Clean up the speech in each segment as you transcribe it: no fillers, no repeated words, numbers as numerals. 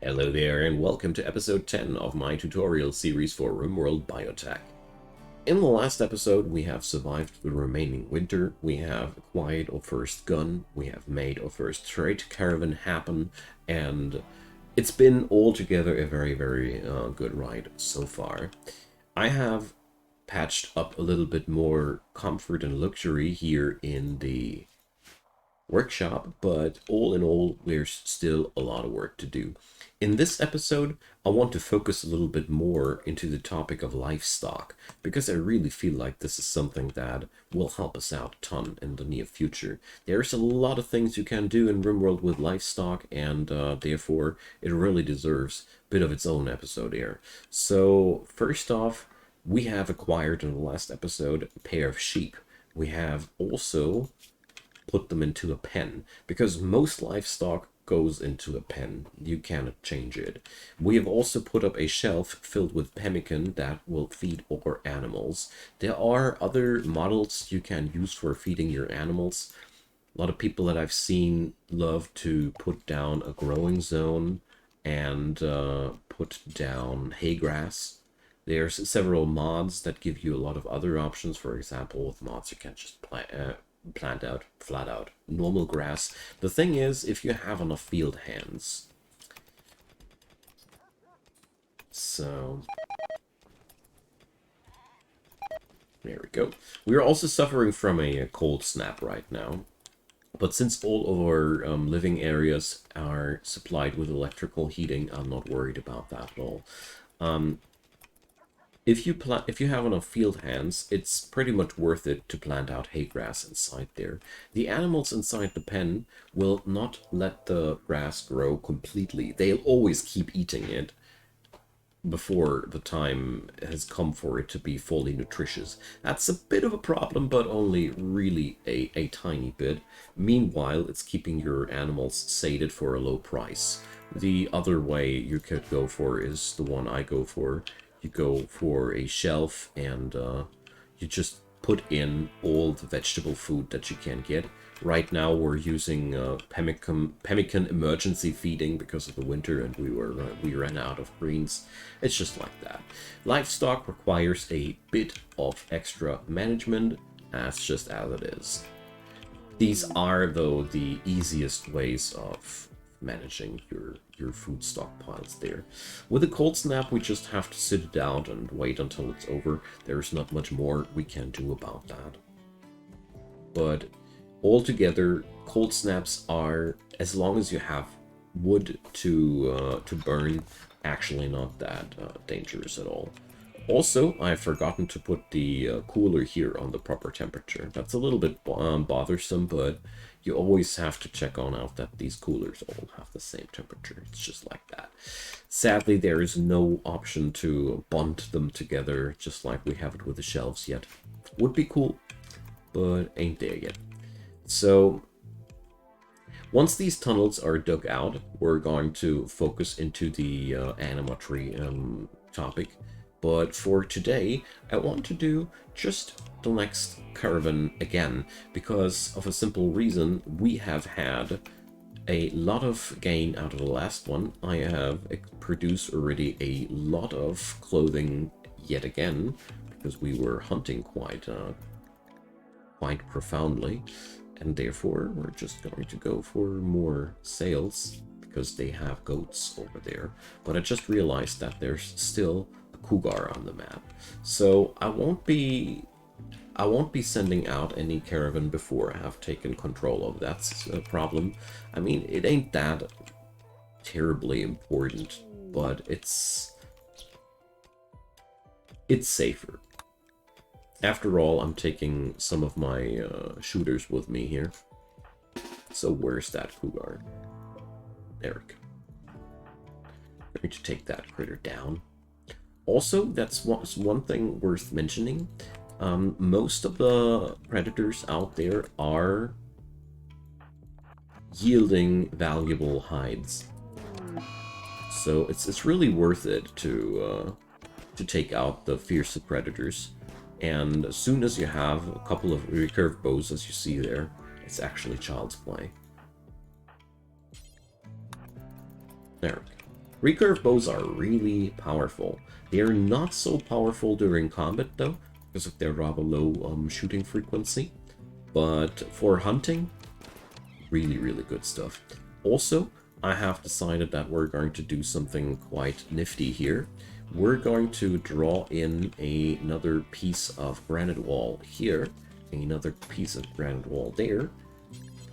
Hello there and welcome to episode 10 of my tutorial series for Rimworld Biotech. In the last episode we have survived the remaining winter, we have acquired our first gun, we have made our first trade caravan happen, and it's been altogether a very good ride so far. I have patched up a little bit more comfort and luxury here in the workshop, but all in all, there's still a lot of work to do. In this episode, I want to focus a little bit more into the topic of livestock, because I really feel like this is something that will help us out a ton in the near future. There's a lot of things you can do in Rimworld with livestock, and therefore it really deserves a bit of its own episode here. So first off, we have acquired in the last episode a pair of sheep. We have also put them into a pen, because most livestock goes into a pen. You cannot change it. We have also put up a shelf filled with pemmican that will feed our animals. There are other models you can use for feeding your animals. A lot of people that I've seen love to put down a growing zone and put down hay grass. There's several mods that give you a lot of other options. For example, with mods you can just plant out flat out normal grass. The thing is, if you have enough field hands. So there we go. We are also suffering from a cold snap right now, but since all of our living areas are supplied with electrical heating, I'm not worried about that at all. If you have enough field hands, it's pretty much worth it to plant out hay grass inside there. The animals inside the pen will not let the grass grow completely. They'll always keep eating it before the time has come for it to be fully nutritious. That's a bit of a problem, but only really a tiny bit. Meanwhile, it's keeping your animals sated for a low price. The other way you could go for is the one I go for. You go for a shelf and you just put in all the vegetable food that you can get. Right now we're using pemmican emergency feeding because of the winter, and we ran out of greens. It's just like that. Livestock requires a bit of extra management, that's just as it is. These are, though, the easiest ways of managing your food stockpiles there. With a cold snap, we just have to sit it out and wait until it's over. There's not much more we can do about that. But altogether, cold snaps are, as long as you have wood to burn, actually not that dangerous at all. Also, I've forgotten to put the cooler here on the proper temperature. That's a little bit bothersome, but you always have to check on out that these coolers all have the same temperature. It's just like that. Sadly, there is no option to bond them together, just like we have it with the shelves yet. Would be cool, but ain't there yet. So once these tunnels are dug out, we're going to focus into the animatry topic. But for today, I want to do just the next caravan again, because of a simple reason. We have had a lot of gain out of the last one. I have produced already a lot of clothing yet again, because we were hunting quite profoundly, and therefore we're just going to go for more sales, because they have goats over there. But I just realized that there's still cougar on the map, so I won't be sending out any caravan before I have taken control of that problem. I mean, it ain't that terribly important, but it's safer. After all, I'm taking some of my shooters with me here. So where's that cougar? There we go. I'm going to take that critter down. Also, that's one thing worth mentioning. Most of the predators out there are yielding valuable hides, so it's really worth it to take out the fiercer predators. And as soon as you have a couple of recurve bows, as you see there, it's actually child's play. There we go. Recurve bows are really powerful. They are not so powerful during combat though, because of their rather low shooting frequency. But for hunting, really, really good stuff. Also, I have decided that we're going to do something quite nifty here. We're going to draw in another piece of granite wall here, another piece of granite wall there,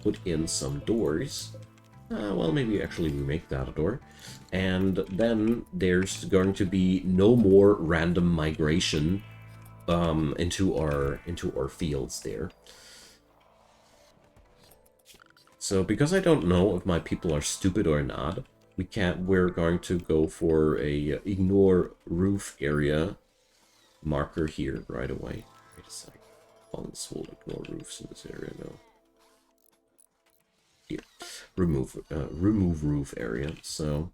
put in some doors. Well, maybe actually we make that a door. And then there's going to be no more random migration into our fields there. So because I don't know if my people are stupid or not, we're going to go for a ignore roof area marker here right away. Wait a sec. Funds will ignore roofs in this area now. Here. Remove roof area. So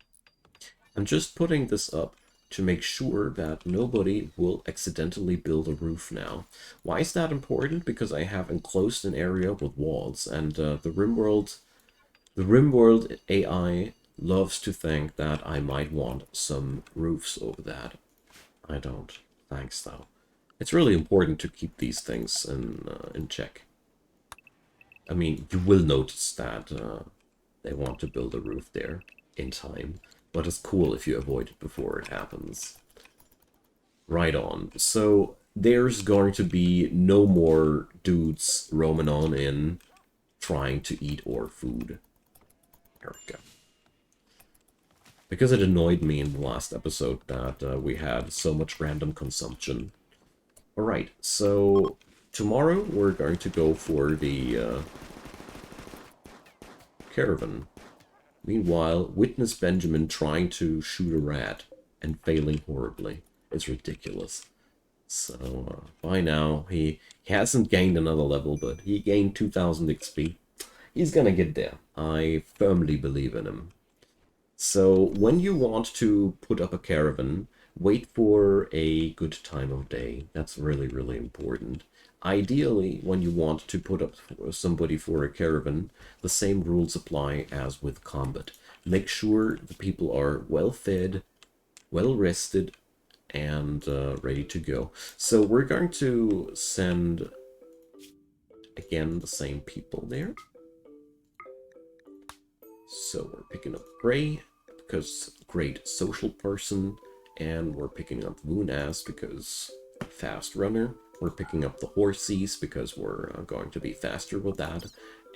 I'm just putting this up to make sure that nobody will accidentally build a roof now. Why is that important? Because I have enclosed an area with walls, and the Rimworld AI loves to think that I might want some roofs over that. I don't. Thanks, though. It's really important to keep these things in check. I mean, you will notice that they want to build a roof there in time. But it's cool if you avoid it before it happens. Right on. So there's going to be no more dudes roaming on in trying to eat our food. There we go. Because it annoyed me in the last episode that we had so much random consumption. Alright, so tomorrow we're going to go for the caravan. Meanwhile, witness Benjamin trying to shoot a rat and failing horribly. It's ridiculous. So, by now, he hasn't gained another level, but he gained 2000 XP. He's gonna get there. I firmly believe in him. So, when you want to put up a caravan, wait for a good time of day. That's really, really important. Ideally, when you want to put up somebody for a caravan, the same rules apply as with combat. Make sure the people are well fed, well rested, and ready to go. So we're going to send, again, the same people there. So we're picking up Gray, because great social person, and we're picking up Woonass because fast runner. We're picking up the Horsies because we're going to be faster with that.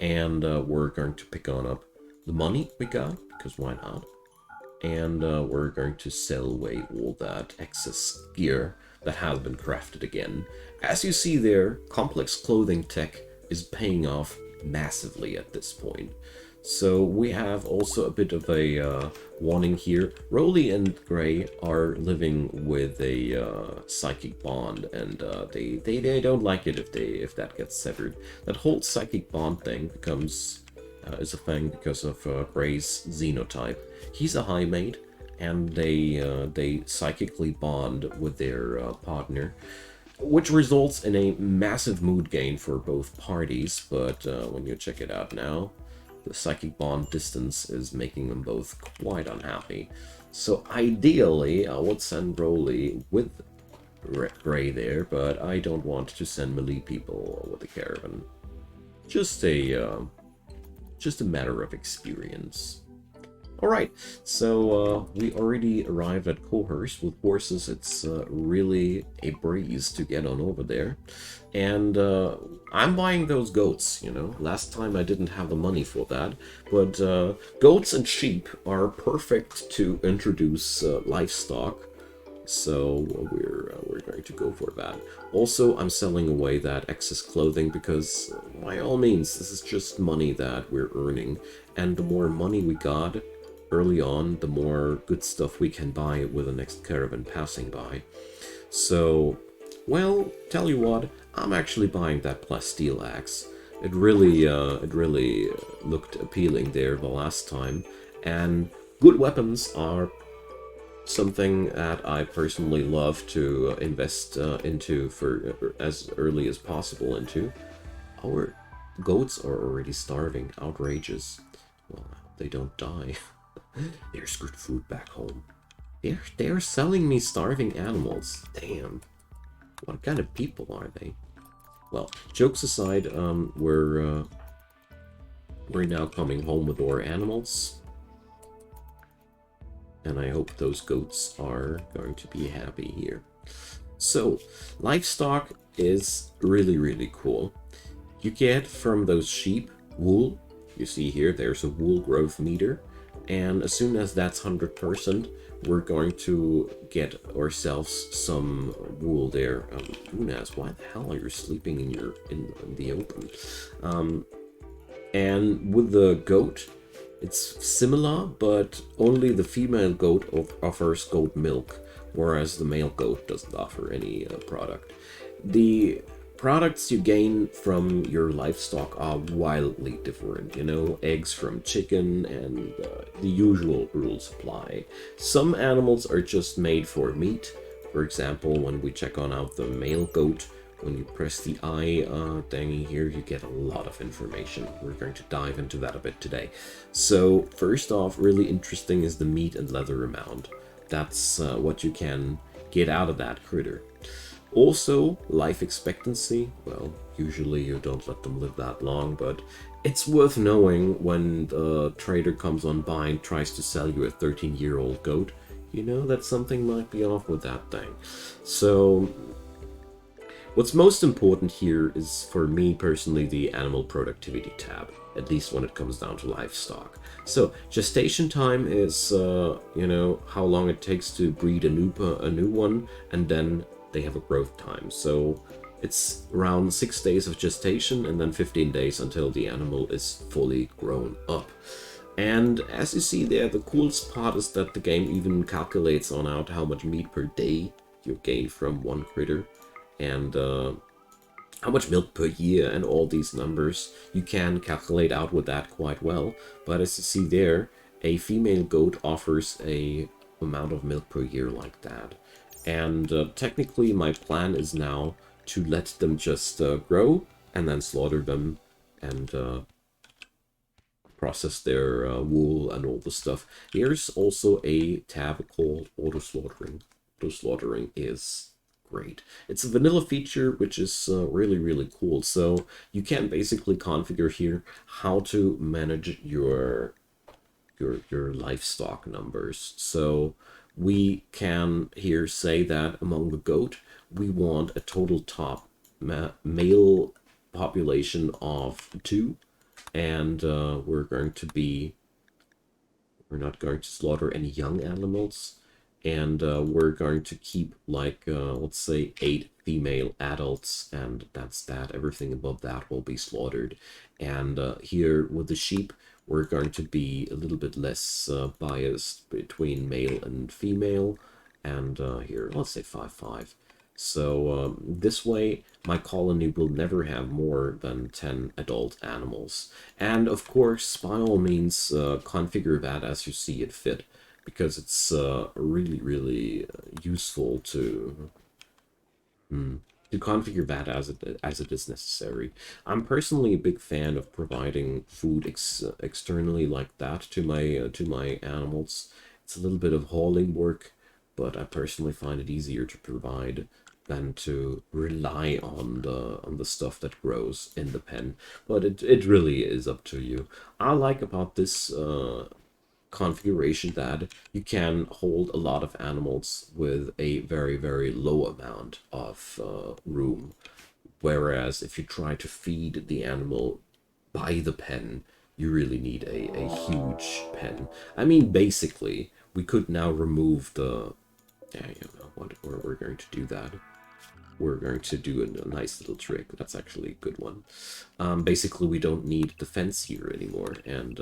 And we're going to pick on up the money we got, because why not? And we're going to sell away all that excess gear that has been crafted again. As you see there, complex clothing tech is paying off massively at this point. So we have also a bit of a warning here. Rolly and Gray are living with a psychic bond, and they don't like it if that gets severed. That whole psychic bond thing becomes is a thing because of Gray's xenotype. He's a high mate, and they psychically bond with their partner, which results in a massive mood gain for both parties. But when you check it out now, the psychic bond distance is making them both quite unhappy. So ideally, I would send Broly with Gray there, but I don't want to send melee people with the caravan. Just a matter of experience. Alright, so we already arrived at Cohurst. With horses, it's really a breeze to get on over there. And I'm buying those goats, you know. Last time I didn't have the money for that. But goats and sheep are perfect to introduce livestock. So we're going to go for that. Also, I'm selling away that excess clothing because, by all means, this is just money that we're earning. And the more money we got early on, the more good stuff we can buy with the next caravan passing by. So, well, tell you what, I'm actually buying that plasteel axe. It really looked appealing there the last time, and good weapons are something that I personally love to invest into for as early as possible into. Our goats are already starving. Outrageous. Well, I hope they don't die. There's good food back home. They're selling me starving animals. Damn. What kind of people are they? Well, jokes aside, we're now coming home with our animals. And I hope those goats are going to be happy here. So, livestock is really, really cool. You get from those sheep wool. You see here, there's a wool growth meter. And as soon as that's 100%, we're going to get ourselves some wool there. Unas, why the hell are you sleeping in the open? And with the goat, it's similar, but only the female goat offers goat milk, whereas the male goat doesn't offer any product. The products you gain from your livestock are wildly different. You know, eggs from chicken and the usual rules apply. Some animals are just made for meat. For example, when we check on out the male goat, when you press the eye thingy here, you get a lot of information. We're going to dive into that a bit today. So first off, really interesting is the meat and leather amount. That's what you can get out of that critter. Also, life expectancy. Well, usually you don't let them live that long, but it's worth knowing when the trader comes on by and tries to sell you a 13-year-old goat. You know that something might be off with that thing. So what's most important here is, for me personally, the animal productivity tab, at least when it comes down to livestock. So gestation time is, you know, how long it takes to breed a new one, and then they have a growth time. So it's around 6 days of gestation and then 15 days until the animal is fully grown up. And as you see there, the coolest part is that the game even calculates on out how much meat per day you gain from one critter, and how much milk per year, and all these numbers you can calculate out with that quite well. But as you see there, a female goat offers a amount of milk per year like that. And technically my plan is now to let them just grow and then slaughter them and process their wool and all the stuff. Here's also a tab called auto slaughtering. Auto slaughtering is great. It's a vanilla feature, which is really, really cool. So you can basically configure here how to manage your livestock numbers. So we can here say that among the goat, we want a total top male population of 2, and we're not going to slaughter any young animals, and we're going to keep like let's say 8 female adults, and that's that. Everything above that will be slaughtered. And here with the sheep, we're going to be a little bit less biased between male and female, and here let's say 5-5. So this way, my colony will never have more than 10 adult animals. And of course, by all means, configure that as you see it fit, because it's really, really useful to configure that as it is necessary. I'm personally a big fan of providing food externally like that to my animals. It's a little bit of hauling work, but I personally find it easier to provide than to rely on the stuff that grows in the pen. But it really is up to you. I like about this configuration that you can hold a lot of animals with a very, very low amount of room. Whereas if you try to feed the animal by the pen, you really need a huge pen. I mean, basically, we could now remove the... Yeah, you know what, we're going to do that. We're going to do a nice little trick. That's actually a good one. Basically, we don't need the fence here anymore, and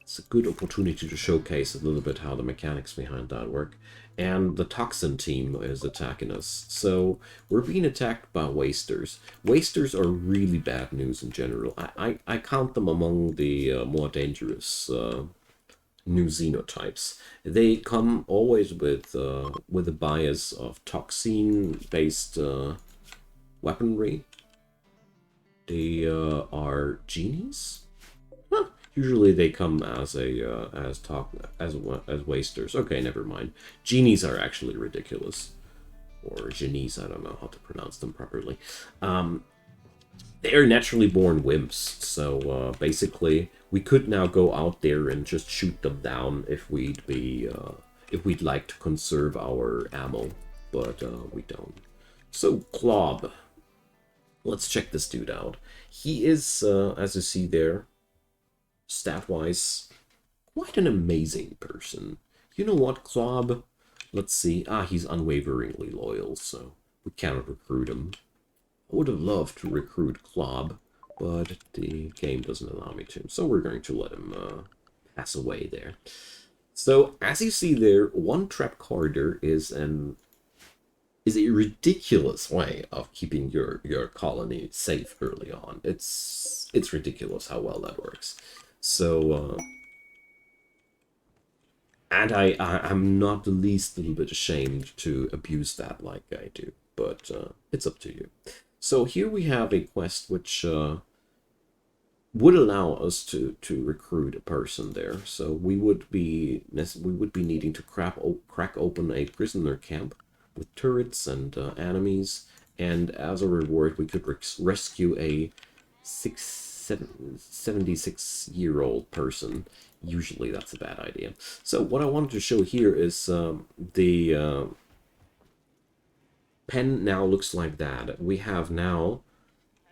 it's a good opportunity to showcase a little bit how the mechanics behind that work. And the toxin team is attacking us. So we're being attacked by wasters. Wasters are really bad news in general. I count them among the more dangerous new xenotypes. They come always with a bias of toxin-based weaponry. They are genies. Huh. Usually they come as as wasters. Okay, never mind. Genies are actually ridiculous, or genies. I don't know how to pronounce them properly. They're naturally born wimps. So basically, we could now go out there and just shoot them down if we'd like to conserve our ammo, but we don't. So Klob, let's check this dude out. He is, as you see there, stat-wise, quite an amazing person. You know what, Klob? Let's see. He's unwaveringly loyal, so we cannot recruit him. I would have loved to recruit Klob, but the game doesn't allow me to. So we're going to let him pass away there. So as you see there, one trap corridor is a ridiculous way of keeping your colony safe early on. It's ridiculous how well that works. So and I'm not the least little bit ashamed to abuse that like I do, but it's up to you. So here we have a quest which would allow us to recruit a person there. So we would be needing to crack open a prisoner camp with turrets and enemies, and as a reward we could rescue a 76-year-old person. Usually that's a bad idea. So what I wanted to show here is the pen now looks like that. We have now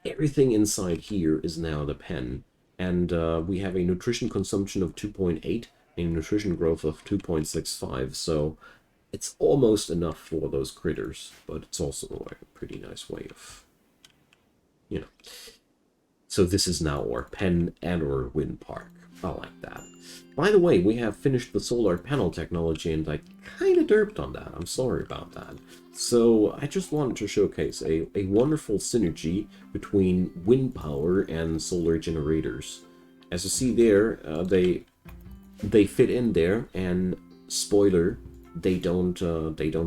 everything inside here is now the pen, and we have a nutrition consumption of 2.8, a nutrition growth of 2.65, so it's almost enough for those critters, but it's also a pretty nice way of, you know. So this is now our pen and our wind park. I like that. By the way, we have finished the solar panel technology, and I kind of derped on that. I'm sorry about that. So I just wanted to showcase a wonderful synergy between wind power and solar generators. As you see there, they fit in there, and spoiler, they don't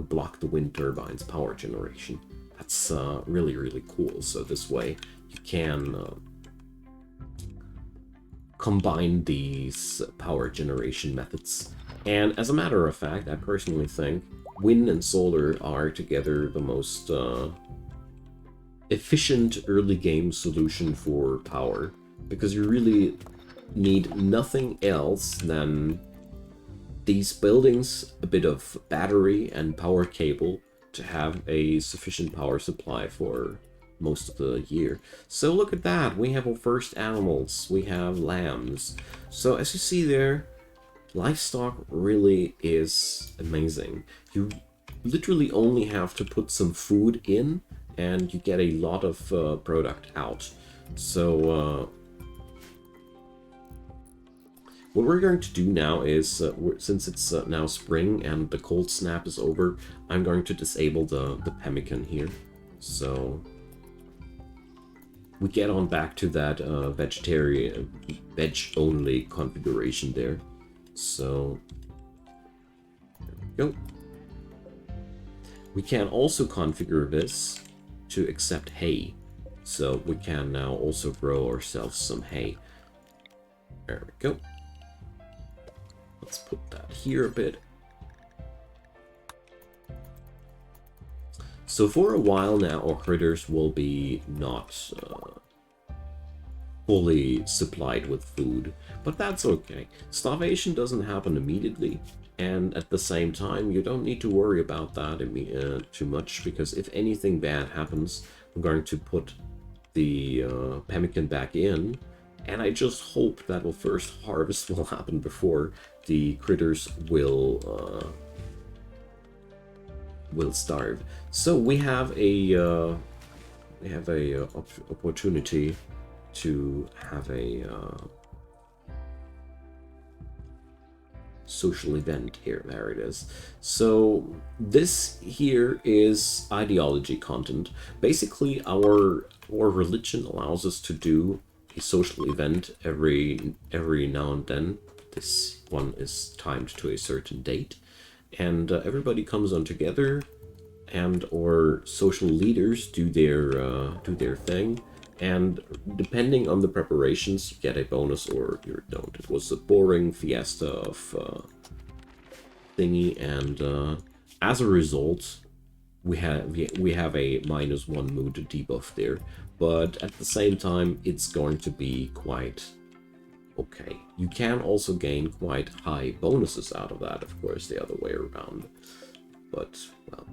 block the wind turbines' power generation. That's really, really cool. So this way you can combine these power generation methods. And as a matter of fact, I personally think wind and solar are together the most efficient early game solution for power, because you really need nothing else than these buildings, a bit of battery and power cable to have a sufficient power supply for most of the year. So look at that, we have our first animals, we have lambs. So as you see there, livestock really is amazing. You literally only have to put some food in and you get a lot of product out. So what we're going to do now is, since it's now spring and the cold snap is over, I'm going to disable the pemmican here. So we get on back to that vegetarian, veg-only configuration there. So there we go. We can also configure this to accept hay. So we can now also grow ourselves some hay. There we go. Let's put that here a bit. So for a while now, our critters will be not fully supplied with food, but that's okay. Starvation doesn't happen immediately, and at the same time, you don't need to worry about that too much, because if anything bad happens, I'm going to put the pemmican back in, and I just hope that the first harvest will happen before the critters will starve. So we have a opportunity to have a social event here. There it is. So this here is ideology content. Basically, our religion allows us to do a social event every now and then. This one is timed to a certain date, and everybody comes on together, and our social leaders do their thing, And depending on the preparations, you get a bonus or you don't. It was a boring fiesta of thingy, and as a result, we have a -1 mood debuff there. But at the same time, it's going to be quite okay. You can also gain quite high bonuses out of that, of course, the other way around. But, well,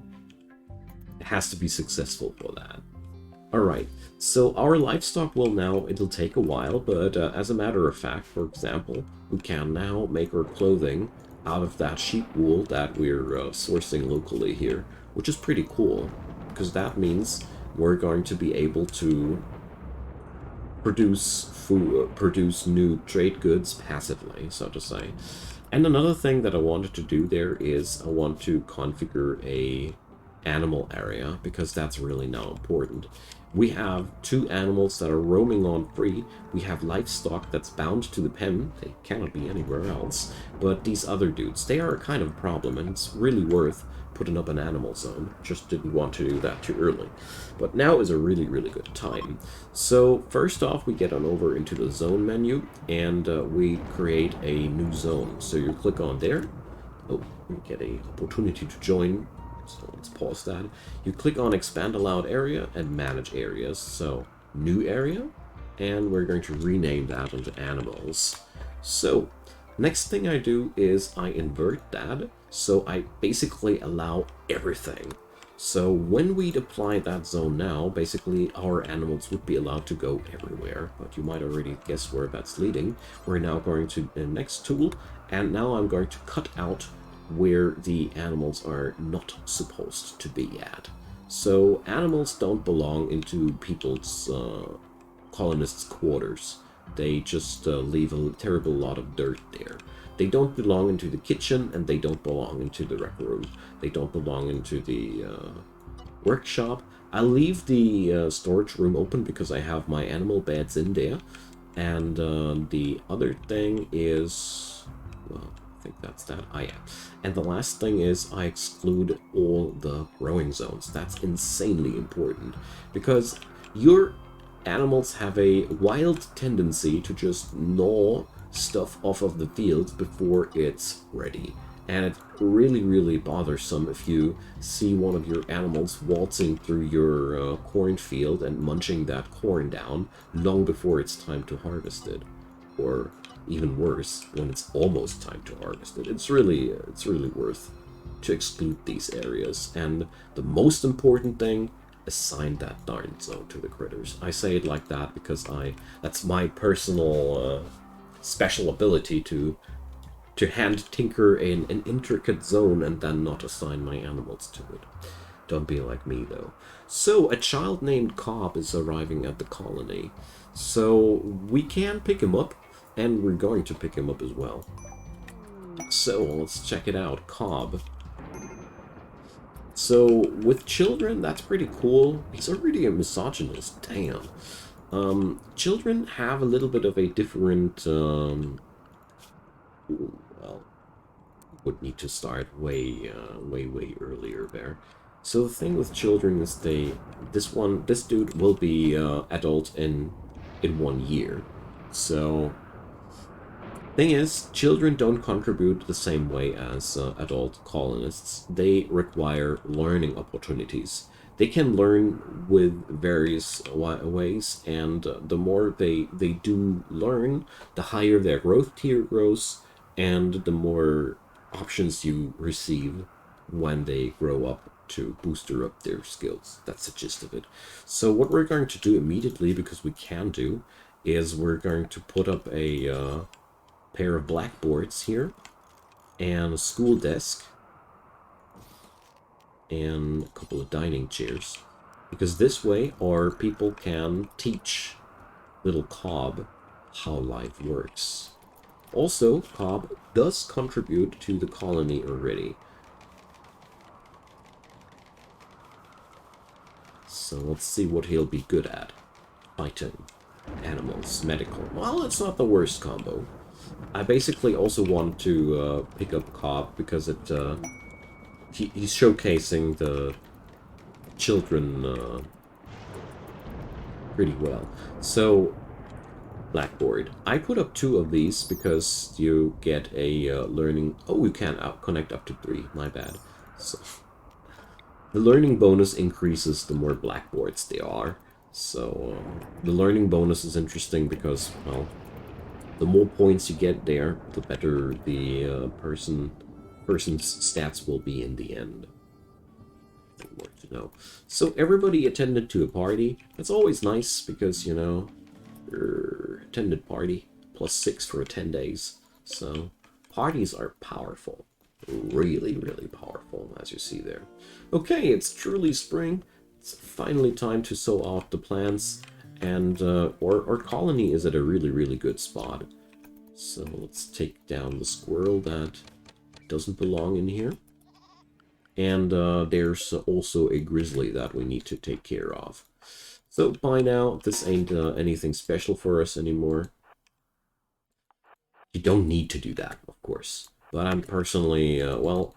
it has to be successful for that. Alright, so our livestock will now, it'll take a while, but as a matter of fact, for example, we can now make our clothing out of that sheep wool that we're sourcing locally here, which is pretty cool, because that means we're going to be able to produce food, produce new trade goods passively, so to say. And another thing that I wanted to do there is I want to configure a animal area, because that's really now important. We have 2 animals that are roaming on free. We have livestock that's bound to the pen. They cannot be anywhere else. But these other dudes, they are a kind of problem, and it's really worth putting up an animal zone. Just didn't want to do that too early. But now is a really, really good time. So first off, we get on over into the zone menu, and we create a new zone. So you click on there. Oh, you get an opportunity to join. So let's pause that. You click on Expand Allowed Area and Manage Areas. So, New Area, and we're going to rename that into Animals. So, next thing I do is I invert that, so I basically allow everything. So when we apply that zone now, basically our animals would be allowed to go everywhere, but you might already guess where that's leading. We're now going to the next tool, and now I'm going to cut out where the animals are not supposed to be at. So animals don't belong into people's colonists' quarters. They just leave a terrible lot of dirt there. They don't belong into the kitchen, and they don't belong into the rec room. They don't belong into the workshop. I leave the storage room open because I have my animal beds in there. And the other thing is, well, I think that's that. Ah, yeah. And the last thing is I exclude all the growing zones. That's insanely important, because your animals have a wild tendency to just gnaw stuff off of the field before it's ready. And it's really, really bothersome if you see one of your animals waltzing through your cornfield and munching that corn down long before it's time to harvest it. Or even worse, when it's almost time to harvest it. It's really worth to exclude these areas. And the most important thing, assign that darn zone to the critters. I say it like that because that's my personal special ability to hand tinker in an intricate zone and then not assign my animals to it. Don't be like me, though. So, a child named Cobb is arriving at the colony. So, we can pick him up, and we're going to pick him up as well. So, let's check it out. Cobb. So, with children, that's pretty cool. He's already a misogynist. Damn. Children have a little bit of a different, well, would need to start way earlier there. So the thing with children is this dude will be adult in 1 year. So thing is, children don't contribute the same way as adult colonists. They require learning opportunities. They can learn with various ways, and the more they do learn, the higher their growth tier grows, and the more options you receive when they grow up to booster up their skills. That's the gist of it. So what we're going to do immediately, because we can do, is we're going to put up a pair of blackboards here, and a school desk, and a couple of dining chairs. Because this way, our people can teach little Cobb how life works. Also, Cobb does contribute to the colony already. So let's see what he'll be good at. Fighting, animals, medical. Well, it's not the worst combo. I basically also want to pick up Cobb because he's showcasing the children pretty well. So, Blackboard. I put up 2 of these because you get a learning... Oh, you can connect up to 3. My bad. So, the learning bonus increases the more blackboards there are. So, the learning bonus is interesting because, well, the more points you get there, the better the person's stats will be in the end. More to know. So everybody attended to a party. That's always nice because, you know, attended party +6 for 10 days. So parties are powerful. Really, really powerful, as you see there. Okay, it's truly spring. It's finally time to sow out the plants. And our colony is at a really, really good spot. So let's take down the squirrel that doesn't belong in here. And there's also a grizzly that we need to take care of. So by now, this ain't anything special for us anymore. You don't need to do that, of course. But I'm personally, well,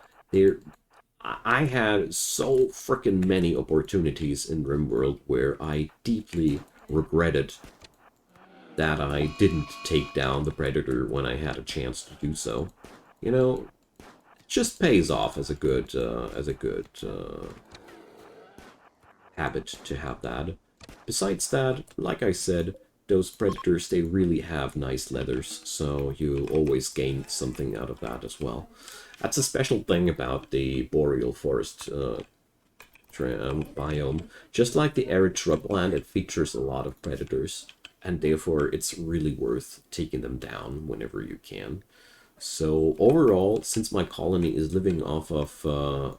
I had so freaking many opportunities in Rimworld where I deeply regretted that I didn't take down the predator when I had a chance to do so. You know, it just pays off as a good habit to have that. Besides that, like I said, those predators, they really have nice leathers, so you always gain something out of that as well. That's a special thing about the boreal forest biome. Just like the arid shrubland, it features a lot of predators, and therefore it's really worth taking them down whenever you can. So overall, since my colony is living off of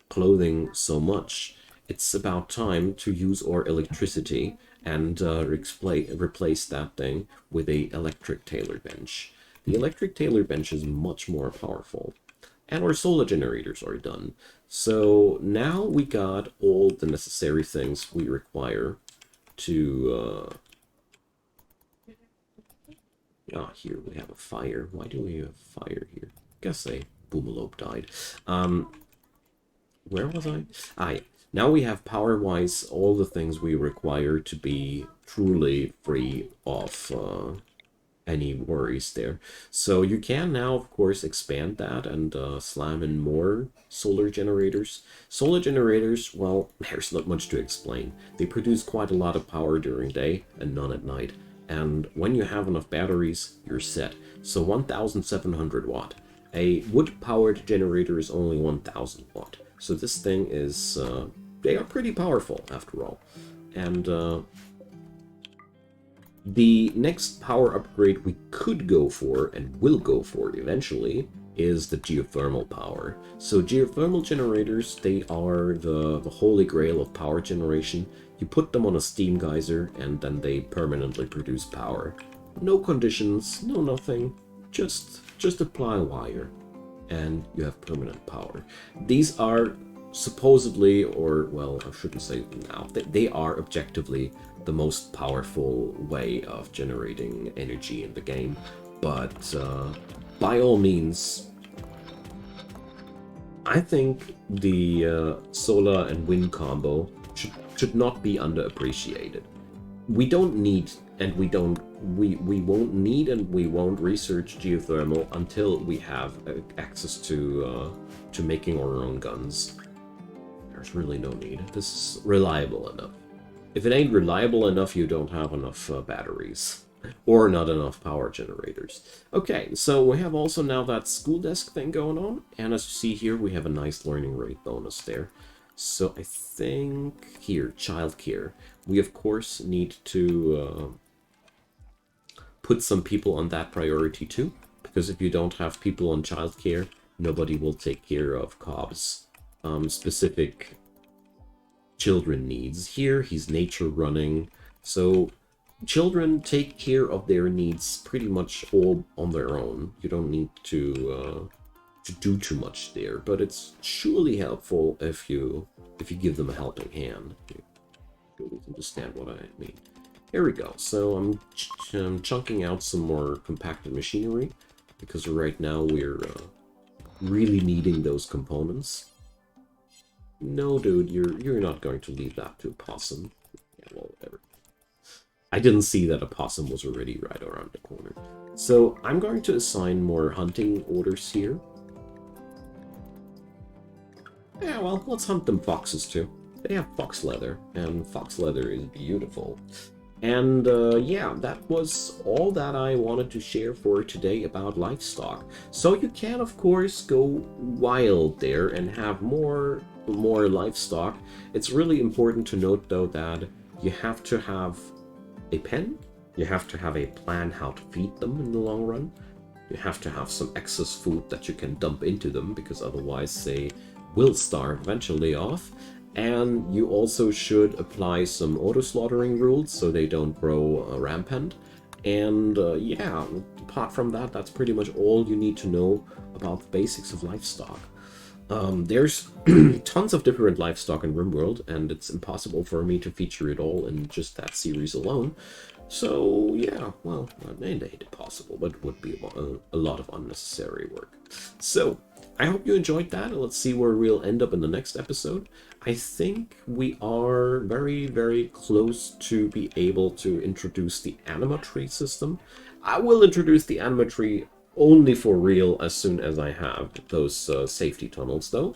clothing so much, it's about time to use our electricity and replace that thing with a electric tailor bench. The electric tailor bench is much more powerful. And our solar generators are done. So now we got all the necessary things we require to... here we have a fire. Why do we have fire here? Guess a boomalope died. Where was I? Yeah. Now we have power-wise all the things we require to be truly free of any worries there. So you can now, of course, expand that and slam in more solar generators. Solar generators, well, there's not much to explain. They produce quite a lot of power during day and none at night. And when you have enough batteries, you're set. So 1,700 watt. A wood-powered generator is only 1,000 watt. So this thing is, they are pretty powerful after all. And the next power upgrade we could go for, and will go for eventually, is the geothermal power. So geothermal generators, they are the holy grail of power generation. You put them on a steam geyser, and then they permanently produce power. No conditions, no nothing, just apply a wire, and you have permanent power. These are supposedly, or well, I shouldn't say now, they are objectively the most powerful way of generating energy in the game. But by all means, I think the solar and wind combo should not be underappreciated. We don't need, and we won't need, and we won't research geothermal until we have access to making our own guns. There's really no need. This is reliable enough. If it ain't reliable enough, you don't have enough batteries. Or not enough power generators. Okay, so we have also now that school desk thing going on. And as you see here, we have a nice learning rate bonus there. So I think here, childcare. We of course need to put some people on that priority too. Because if you don't have people on childcare, nobody will take care of Cobb's specific children needs. Here, he's nature running. So children take care of their needs pretty much all on their own. You don't need to do too much there, but it's surely helpful if you give them a helping hand. You really understand what I mean. Here we go. So I'm chunking out some more compacted machinery because right now we're really needing those components. No, dude, you're not going to leave that to a possum. Yeah, well, whatever. I didn't see that a possum was already right around the corner. So I'm going to assign more hunting orders here. Yeah, well, let's hunt them foxes too. They have fox leather, and fox leather is beautiful. And yeah, that was all that I wanted to share for today about livestock. So you can, of course, go wild there and have more livestock. It's really important to note, though, that you have to have a pen. You have to have a plan how to feed them in the long run. You have to have some excess food that you can dump into them, because otherwise they will starve eventually off. And you also should apply some auto-slaughtering rules so they don't grow rampant. And yeah, apart from that, that's pretty much all you need to know about the basics of livestock. There's tons of different livestock in Rimworld, and it's impossible for me to feature it all in just that series alone. So yeah, well, it ain't possible, but it would be a lot of unnecessary work. So I hope you enjoyed that, and let's see where we'll end up in the next episode. I think we are very, very close to be able to introduce the animatry system. I will introduce the animatry only for real as soon as I have those safety tunnels, though.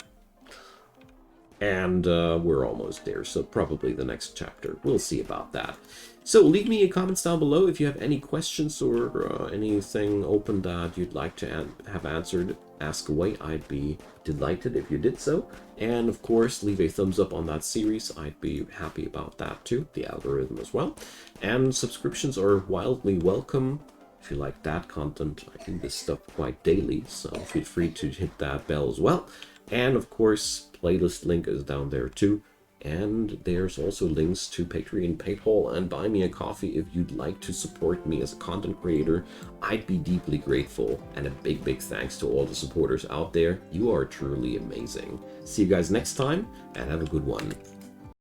And we're almost there, so probably the next chapter. We'll see about that. So leave me comments down below if you have any questions or anything open that you'd like to have answered. Ask away. I'd be delighted if you did so. And of course, leave a thumbs up on that series. I'd be happy about that too, the algorithm as well. And subscriptions are wildly welcome. If you like that content, I do this stuff quite daily, so feel free to hit that bell as well. And of course, playlist link is down there too. And there's also links to Patreon, PayPal, and Buy Me a Coffee if you'd like to support me as a content creator. I'd be deeply grateful. And a big, big thanks to all the supporters out there. You are truly amazing. See you guys next time, and have a good one.